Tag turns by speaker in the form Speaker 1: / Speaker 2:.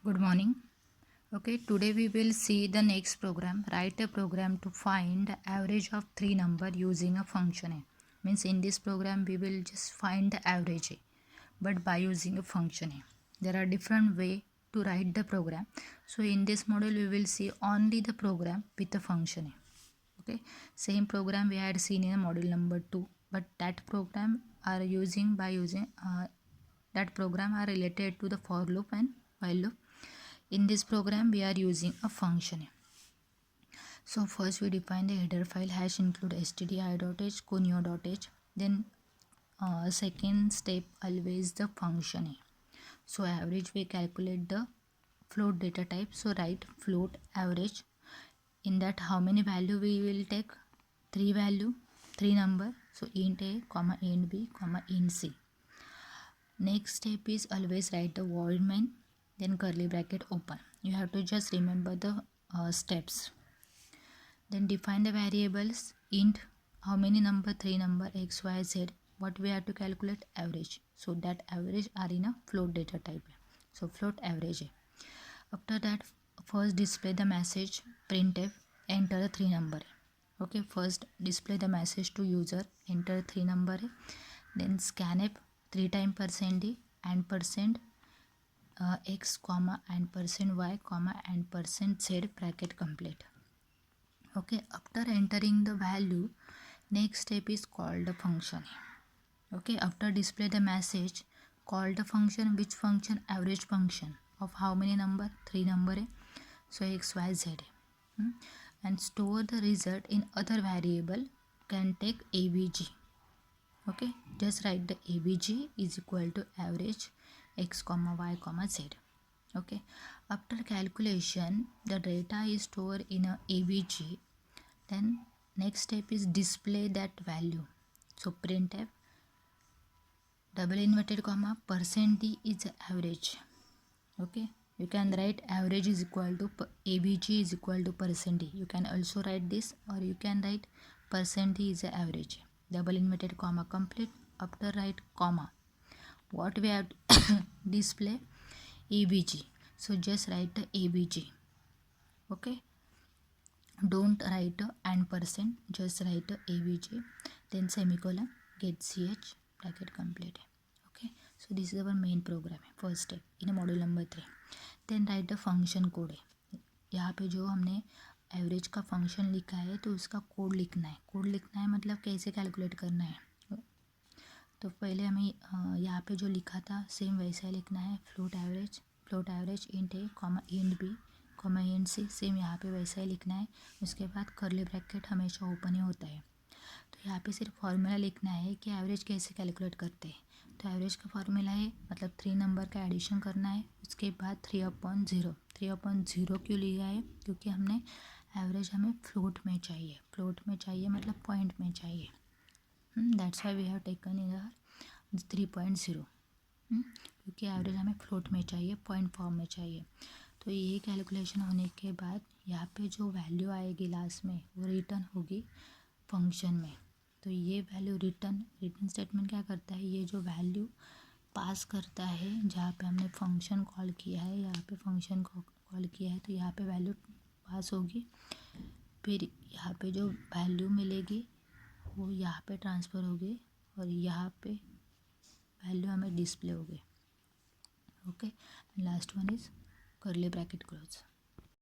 Speaker 1: Good morning. Okay, today we will see the next program. Write a program to find the average of three number using a function a. Means in this program we will just find the average a, but by using a function a. There are different way to write the program. So in this module we will see only the program with a function a. Okay, same program we had seen in module number 2, but that program are using that program are related to the for loop and while loop. In this program we are using a function. So first we define the header file hash include stdi.h conio.h. Then second step always the function. So average we calculate the float data type. So write float average. In that how many value we will take? Three number. So int a comma int b comma int c. Next step is always write the void main, then curly bracket open. You have to just remember the steps. Then define the variables int how many number, three number, x, y, z. What we have to calculate? Average. So that average are in a float data type. So float average. After that first display the message printf enter the three number. Okay, first display the message to user enter three number. Then scanf 3 times %d and percent x comma and percent y comma and percent z bracket complete. Okay, after entering the value next step is call the function. Okay, after display the message call the function. Which function? Average function of how many number? Three number. So x y z. And store the result in other variable can take avg. Okay, just write the avg is equal to average x comma y comma z. Okay, after calculation the data is stored in a avg. Then next step is display that value. So printf double inverted comma %d is average. Okay, you can write average is equal to avg is equal to %d. You can also write this, or you can write %d is average. Double inverted comma complete. After write comma. What we have to display? avg. So just write the avg. Okay, don't write and %, just write avg. Then semicolon get ch bracket complete. Okay, so this is our main program है first step in module number 3. Then write the function code है. यहाँ पे जो हमने average का function लिखा है तो उसका कोड लिखना है. कोड लिखना है मतलब कैसे कैलकुलेट करना है. तो पहले हमें यहाँ पे जो लिखा था सेम वैसा ही लिखना है. Float average int a comma int b comma int c. Same यहाँ पे वैसा ही लिखना है. उसके बाद कर्ली ब्रैकेट हमेशा ओपन ही होता है. तो यहाँ पे सिर्फ फॉर्मूला लिखना है कि एवरेज कैसे कैलकुलेट करते हैं. तो एवरेज का फॉर्मूला है मतलब थ्री नंबर का एडिशन करना है. उसके बाद 3/0. 3/0 क्यों लिया है? क्योंकि हमने एवरेज हमें फ्लोट में चाहिए मतलब पॉइंट में चाहिए. That's why we have taken in 3.0. क्योंकि एवरेज हमें फ्लोट में चाहिए, पॉइंट फॉर्म में चाहिए. तो ये कैलकुलेशन होने के बाद यहाँ पे जो वैल्यू आएगी लास्ट में वो रिटर्न होगी फंक्शन में. तो ये वैल्यू रिटर्न स्टेटमेंट क्या करता है? ये जो वैल्यू पास करता है जहाँ पे हमने फंक्शन कॉल किया है, यहाँ पे फंक्शन को कॉल किया है तो यहाँ पे वैल्यू पास होगी. फिर यहाँ पे जो वैल्यू मिलेगी वो यहाँ पे ट्रांसफ़र होगी और यहाँ पे वैल्यू हमें डिस्प्ले होगी. Okay, last one is curly bracket close.